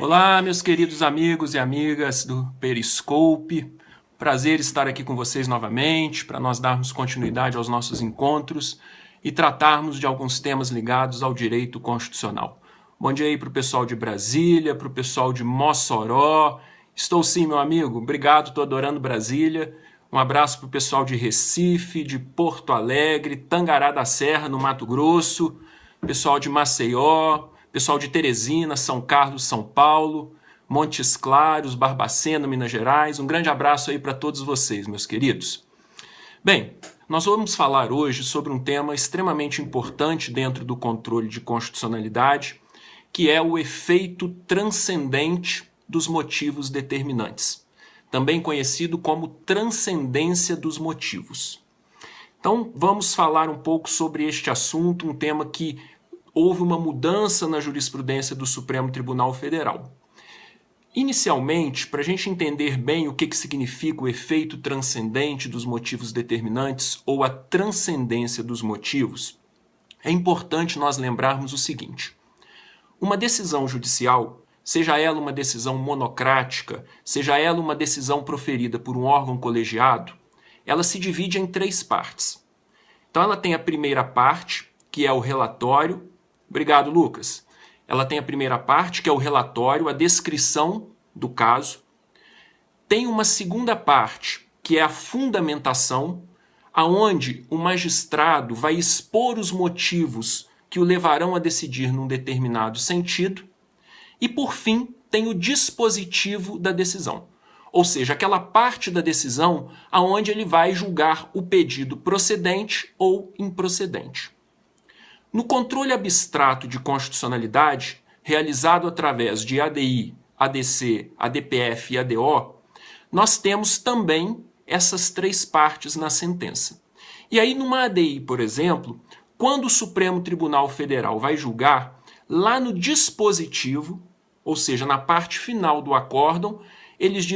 Olá, meus queridos amigos e amigas do Periscope. Prazer estar aqui com vocês novamente para nós darmos continuidade aos nossos encontros e tratarmos de alguns temas ligados ao direito constitucional. Bom dia aí para o pessoal de Brasília, para o pessoal de Mossoró. Estou sim, meu amigo. Obrigado, estou adorando Brasília. Um abraço para o pessoal de Recife, de Porto Alegre, Tangará da Serra, no Mato Grosso, pessoal de Maceió, pessoal de Teresina, São Carlos, São Paulo, Montes Claros, Barbacena, Minas Gerais. Um grande abraço aí para todos vocês, meus queridos. Bem, nós vamos falar hoje sobre um tema extremamente importante dentro do controle de constitucionalidade, que é o efeito transcendente dos motivos determinantes, também conhecido como transcendência dos motivos. Então, vamos falar um pouco sobre este assunto, um tema que houve uma mudança na jurisprudência do Supremo Tribunal Federal. Inicialmente, para a gente entender bem o que significa o efeito transcendente dos motivos determinantes ou a transcendência dos motivos, é importante nós lembrarmos o seguinte: uma decisão judicial, seja ela uma decisão monocrática, seja ela uma decisão proferida por um órgão colegiado, ela se divide em três partes. Então ela tem a primeira parte, que é o relatório. Obrigado, Lucas. Ela tem a primeira parte, que é o relatório, a descrição do caso. Tem uma segunda parte, que é a fundamentação, aonde o magistrado vai expor os motivos que o levarão a decidir num determinado sentido. E, por fim, tem o dispositivo da decisão, ou seja, aquela parte da decisão aonde ele vai julgar o pedido procedente ou improcedente. No controle abstrato de constitucionalidade, realizado através de ADI, ADC, ADPF e ADO, nós temos também essas três partes na sentença. E aí, numa ADI, por exemplo, quando o Supremo Tribunal Federal vai julgar, lá no dispositivo, ou seja, na parte final do acórdão, eles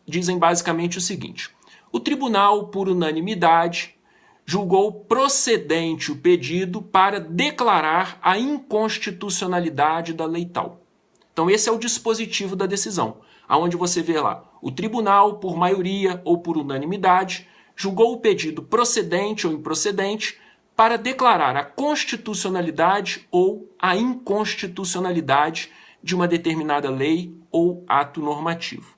dizem basicamente o seguinte: o tribunal, por unanimidade, julgou procedente o pedido para declarar a inconstitucionalidade da lei tal. Então esse é o dispositivo da decisão, aonde você vê lá, o tribunal, por maioria ou por unanimidade, julgou o pedido procedente ou improcedente para declarar a constitucionalidade ou a inconstitucionalidade de uma determinada lei ou ato normativo.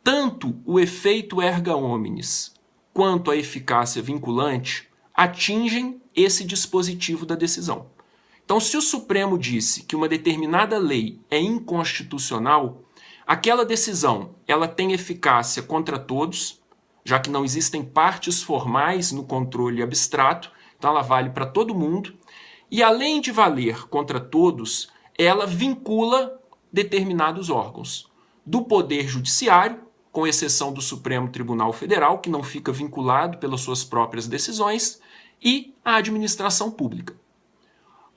Tanto o efeito erga omnes quanto a eficácia vinculante atingem esse dispositivo da decisão. Então, se o Supremo disse que uma determinada lei é inconstitucional, aquela decisão ela tem eficácia contra todos, já que não existem partes formais no controle abstrato, então ela vale para todo mundo, e além de valer contra todos, ela vincula determinados órgãos do Poder Judiciário, com exceção do Supremo Tribunal Federal, que não fica vinculado pelas suas próprias decisões, e a administração pública.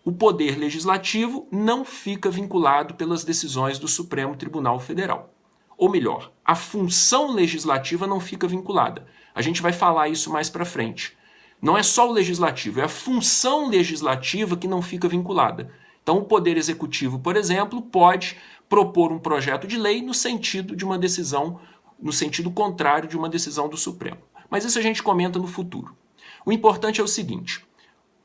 O Poder Legislativo não fica vinculado pelas decisões do Supremo Tribunal Federal. Ou melhor, a função legislativa não fica vinculada. A gente vai falar isso mais para frente. Não é só o legislativo, é a função legislativa que não fica vinculada. Então, o Poder Executivo, por exemplo, pode propor um projeto de lei no sentido de uma decisão, no sentido contrário de uma decisão do Supremo. Mas isso a gente comenta no futuro. O importante é o seguinte: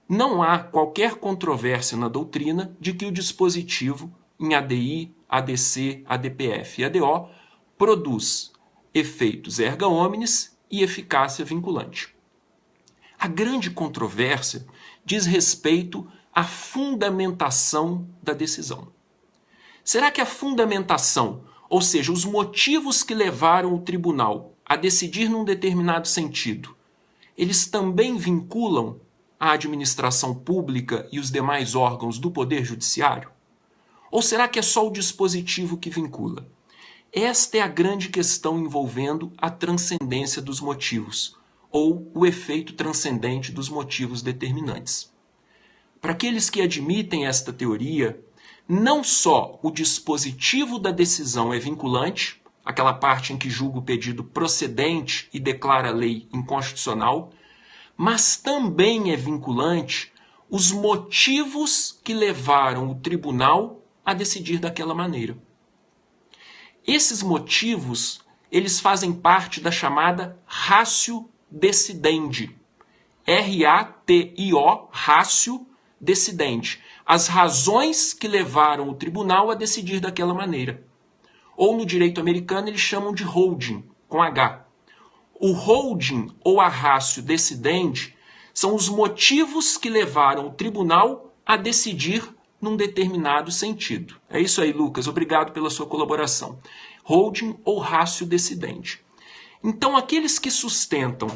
não há qualquer controvérsia na doutrina de que o dispositivo em ADI, ADC, ADPF e ADO produz efeitos erga omnes e eficácia vinculante. A grande controvérsia diz respeito à fundamentação da decisão. Será que a fundamentação, ou seja, os motivos que levaram o tribunal a decidir num determinado sentido, eles também vinculam a administração pública e os demais órgãos do Poder Judiciário? Ou será que é só o dispositivo que vincula? Esta é a grande questão envolvendo a transcendência dos motivos, ou o efeito transcendente dos motivos determinantes. Para aqueles que admitem esta teoria, não só o dispositivo da decisão é vinculante, aquela parte em que julga o pedido procedente e declara a lei inconstitucional, mas também é vinculante os motivos que levaram o tribunal a decidir daquela maneira. Esses motivos, eles fazem parte da chamada ratio decidendi. R-A-T-I-O, ratio decidendi. As razões que levaram o tribunal a decidir daquela maneira. Ou no direito americano eles chamam de holding, com H. O holding ou a ratio decidendi são os motivos que levaram o tribunal a decidir num determinado sentido. É isso aí, Lucas. Obrigado pela sua colaboração. Holding ou ratio decidendi. Então, aqueles que sustentam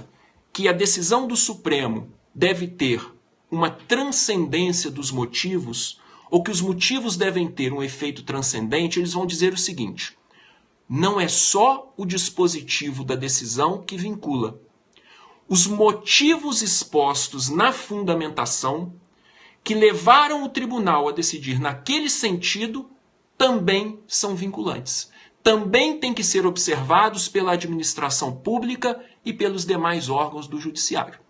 que a decisão do Supremo deve ter uma transcendência dos motivos, ou que os motivos devem ter um efeito transcendente, eles vão dizer o seguinte: não é só o dispositivo da decisão que vincula. Os motivos expostos na fundamentação que levaram o tribunal a decidir naquele sentido também são vinculantes. Também têm que ser observados pela administração pública e pelos demais órgãos do judiciário.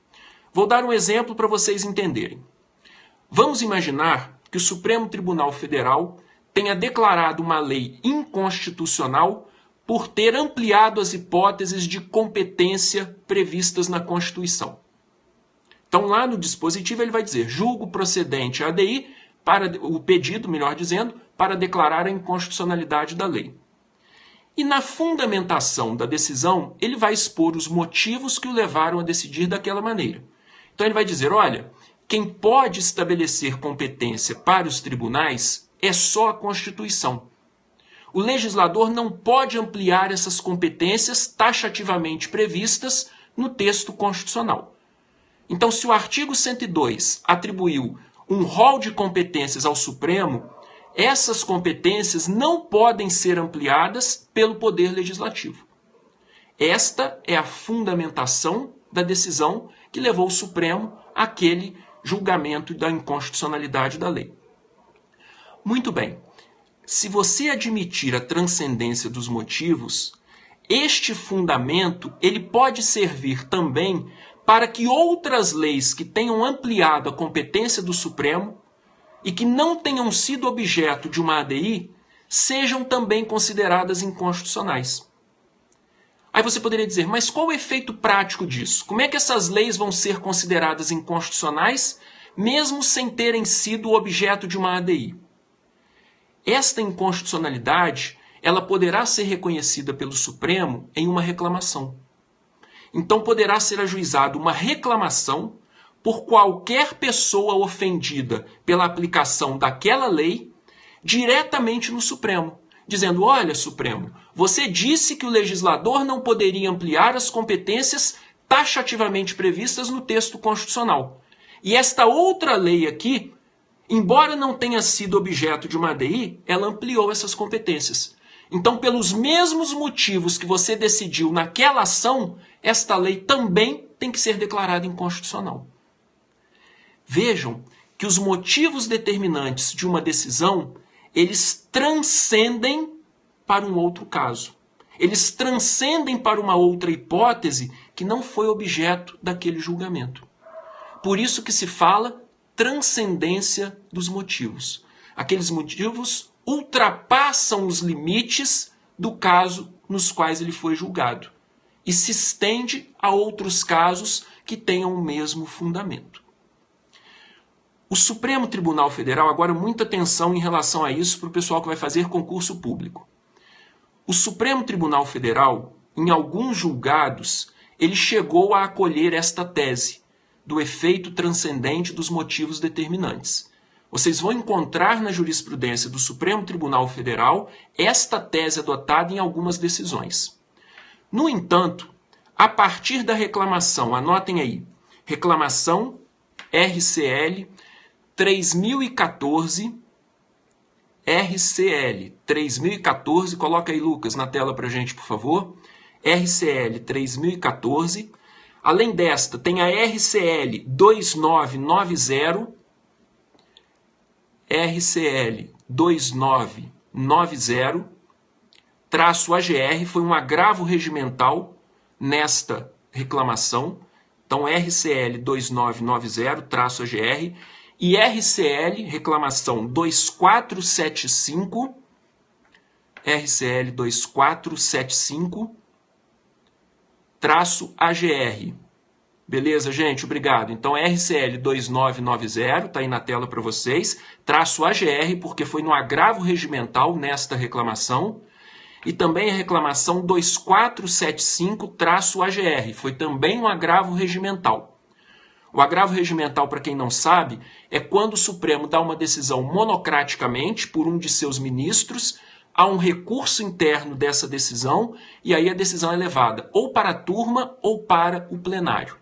Vou dar um exemplo para vocês entenderem. Vamos imaginar que o Supremo Tribunal Federal tenha declarado uma lei inconstitucional por ter ampliado as hipóteses de competência previstas na Constituição. Então, lá no dispositivo, ele vai dizer: julgo procedente a ADI, o pedido, melhor dizendo, para declarar a inconstitucionalidade da lei. E na fundamentação da decisão, ele vai expor os motivos que o levaram a decidir daquela maneira. Então, ele vai dizer: olha, quem pode estabelecer competência para os tribunais é só a Constituição. O legislador não pode ampliar essas competências taxativamente previstas no texto constitucional. Então, se o artigo 102 atribuiu um rol de competências ao Supremo, essas competências não podem ser ampliadas pelo Poder Legislativo. Esta é a fundamentação da decisão que levou o Supremo àquele julgamento da inconstitucionalidade da lei. Muito bem. Se você admitir a transcendência dos motivos, este fundamento ele pode servir também para que outras leis que tenham ampliado a competência do Supremo e que não tenham sido objeto de uma ADI sejam também consideradas inconstitucionais. Aí você poderia dizer: mas qual o efeito prático disso? Como é que essas leis vão ser consideradas inconstitucionais mesmo sem terem sido objeto de uma ADI? Esta inconstitucionalidade, ela poderá ser reconhecida pelo Supremo em uma reclamação. Então poderá ser ajuizada uma reclamação por qualquer pessoa ofendida pela aplicação daquela lei diretamente no Supremo, dizendo: olha, Supremo, você disse que o legislador não poderia ampliar as competências taxativamente previstas no texto constitucional. E esta outra lei aqui, embora não tenha sido objeto de uma ADI, ela ampliou essas competências. Então, pelos mesmos motivos que você decidiu naquela ação, esta lei também tem que ser declarada inconstitucional. Vejam que os motivos determinantes de uma decisão, eles transcendem para um outro caso. Eles transcendem para uma outra hipótese que não foi objeto daquele julgamento. Por isso que se fala transcendência dos motivos. Aqueles motivos ultrapassam os limites do caso nos quais ele foi julgado e se estende a outros casos que tenham o mesmo fundamento. O Supremo Tribunal Federal, agora muita atenção em relação a isso para o pessoal que vai fazer concurso público. O Supremo Tribunal Federal, em alguns julgados, ele chegou a acolher esta tese do efeito transcendente dos motivos determinantes. Vocês vão encontrar na jurisprudência do Supremo Tribunal Federal esta tese adotada em algumas decisões. No entanto, a partir da reclamação, anotem aí, reclamação RCL 3014, RCL 3014, coloca aí, Lucas, na tela para a gente, por favor. RCL 3014. Além desta, tem a RCL 2990, RCL 2990, traço AGR, foi um agravo regimental nesta reclamação. Então, RCL 2990, traço AGR. e RCL, reclamação 2475, RCL 2475-AGR. Beleza, gente? Obrigado. Então, RCL 2990, está aí na tela para vocês, traço AGR, porque foi no agravo regimental nesta reclamação, e também a reclamação 2475-AGR, foi também um agravo regimental. O agravo regimental, para quem não sabe, é quando o Supremo dá uma decisão monocraticamente por um de seus ministros, há um recurso interno dessa decisão, e aí a decisão é levada ou para a turma ou para o plenário.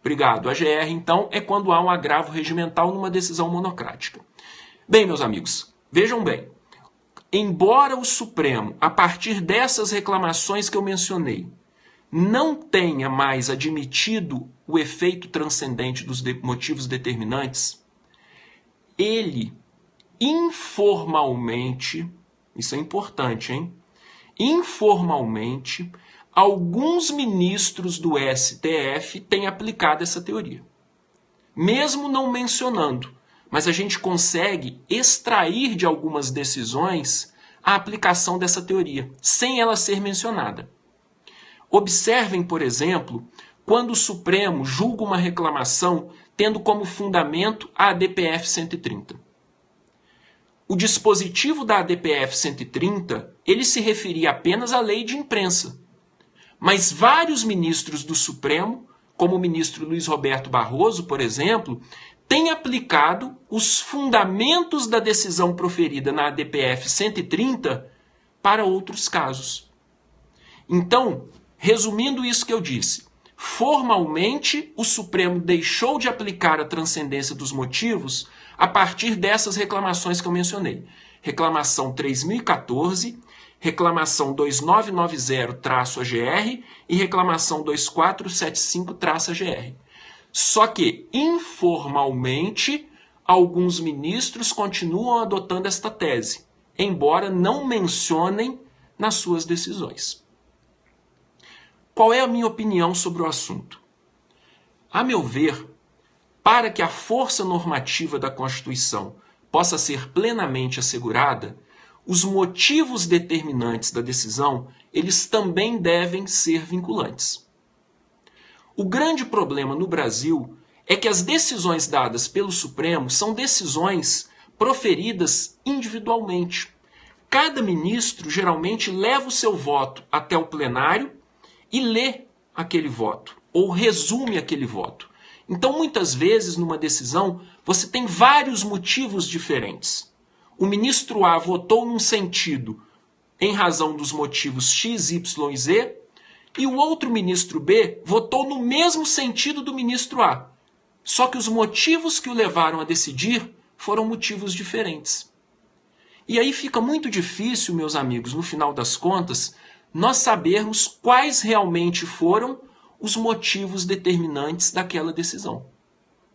Obrigado. A GR, então, é quando há um agravo regimental numa decisão monocrática. Bem, meus amigos, vejam bem. Embora o Supremo, a partir dessas reclamações que eu mencionei, não tenha mais admitido o efeito transcendente dos motivos determinantes, ele informalmente, isso é importante, hein? Informalmente, alguns ministros do STF têm aplicado essa teoria. Mesmo não mencionando, mas a gente consegue extrair de algumas decisões a aplicação dessa teoria, sem ela ser mencionada. Observem, por exemplo, quando o Supremo julga uma reclamação tendo como fundamento a ADPF 130. O dispositivo da ADPF 130, ele se referia apenas à lei de imprensa. Mas vários ministros do Supremo, como o ministro Luiz Roberto Barroso, por exemplo, têm aplicado os fundamentos da decisão proferida na ADPF 130 para outros casos. Então, resumindo isso que eu disse, formalmente o Supremo deixou de aplicar a transcendência dos motivos a partir dessas reclamações que eu mencionei. Reclamação 3014, reclamação 2990-AGR e reclamação 2475-AGR. Só que, informalmente, alguns ministros continuam adotando esta tese, embora não mencionem nas suas decisões. Qual é a minha opinião sobre o assunto? A meu ver, para que a força normativa da Constituição possa ser plenamente assegurada, os motivos determinantes da decisão, eles também devem ser vinculantes. O grande problema no Brasil é que as decisões dadas pelo Supremo são decisões proferidas individualmente. Cada ministro geralmente leva o seu voto até o plenário e lê aquele voto, ou resume aquele voto. Então, muitas vezes, numa decisão, você tem vários motivos diferentes. O ministro A votou num sentido em razão dos motivos X, Y e Z, e o outro ministro B votou no mesmo sentido do ministro A. Só que os motivos que o levaram a decidir foram motivos diferentes. E aí fica muito difícil, meus amigos, no final das contas, nós sabermos quais realmente foram os motivos determinantes daquela decisão.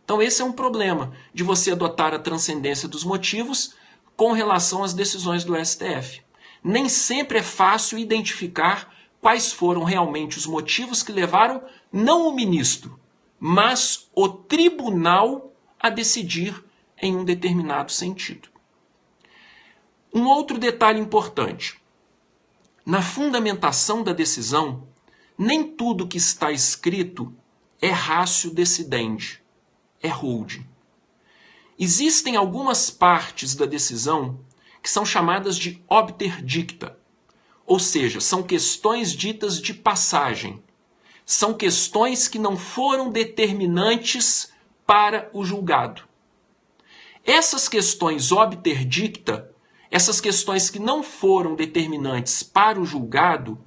Então esse é um problema de você adotar a transcendência dos motivos com relação às decisões do STF. Nem sempre é fácil identificar quais foram realmente os motivos que levaram não o ministro, mas o tribunal a decidir em um determinado sentido. Um outro detalhe importante. Na fundamentação da decisão, nem tudo que está escrito é ratio decidendi, é holding. Existem algumas partes da decisão que são chamadas de obter dicta, ou seja, são questões ditas de passagem. São questões que não foram determinantes para o julgado. Essas questões obter dicta, essas questões que não foram determinantes para o julgado,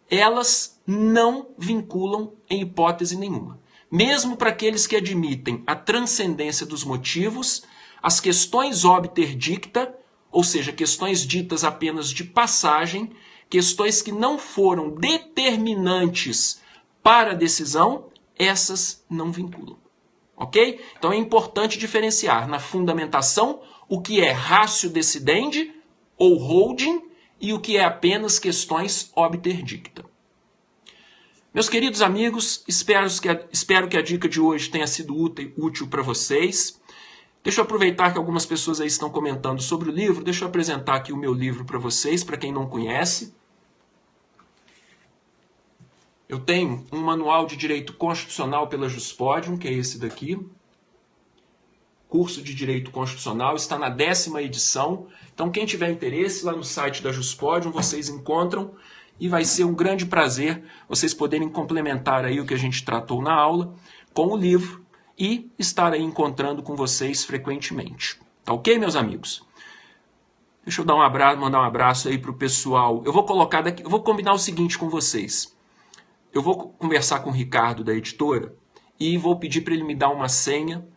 elas não vinculam em hipótese nenhuma. Mesmo para aqueles que admitem a transcendência dos motivos, as questões obter dicta, ou seja, questões ditas apenas de passagem, questões que não foram determinantes para a decisão, essas não vinculam. Ok? Então é importante diferenciar na fundamentação o que é ratio decidendi ou holding e o que é apenas questões obter dicta. Meus queridos amigos, espero que a dica de hoje tenha sido útil para vocês. Deixa eu aproveitar que algumas pessoas aí estão comentando sobre o livro. Deixa eu apresentar aqui o meu livro para vocês, para quem não conhece. Eu tenho um manual de Direito Constitucional pela Juspodium, que é esse daqui. Curso de Direito Constitucional, está na 10ª edição. Então, quem tiver interesse, lá no site da Juspodium, vocês encontram. E vai ser um grande prazer vocês poderem complementar aí o que a gente tratou na aula com o livro e estar aí encontrando com vocês frequentemente. Tá ok, meus amigos? Deixa eu dar um abraço, mandar um abraço aí para o pessoal. Eu vou colocar daqui, eu vou combinar o seguinte com vocês. Eu vou conversar com o Ricardo da editora e vou pedir para ele me dar uma senha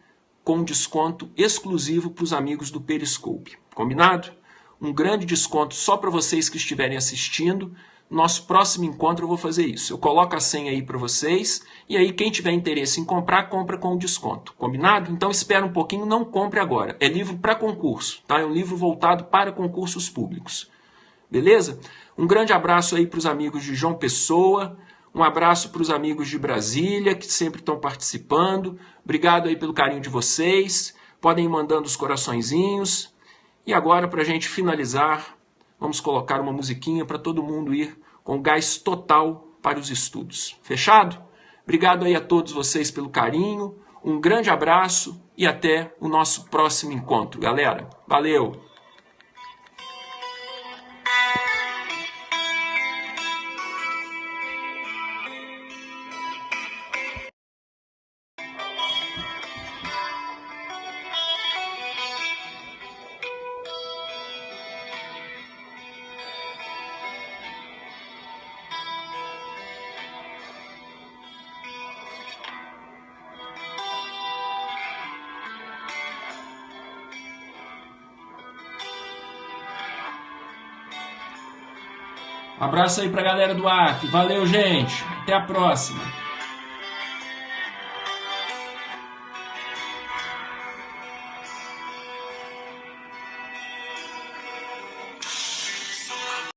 com desconto exclusivo para os amigos do Periscope. Combinado? Um grande desconto só para vocês que estiverem assistindo. Nosso próximo encontro eu vou fazer isso. Eu coloco a senha aí para vocês e aí quem tiver interesse em comprar, compra com desconto. Combinado? Então espera um pouquinho, não compre agora. É livro para concurso, tá? É um livro voltado para concursos públicos. Beleza? Um grande abraço aí para os amigos de João Pessoa, um abraço para os amigos de Brasília, que sempre estão participando. Obrigado aí pelo carinho de vocês. Podem ir mandando os coraçõezinhos. E agora, para a gente finalizar, vamos colocar uma musiquinha para todo mundo ir com gás total para os estudos. Fechado? Obrigado aí a todos vocês pelo carinho. Um grande abraço e até o nosso próximo encontro, galera. Valeu! Abraço aí pra galera do Acre. Valeu, gente. Até a próxima.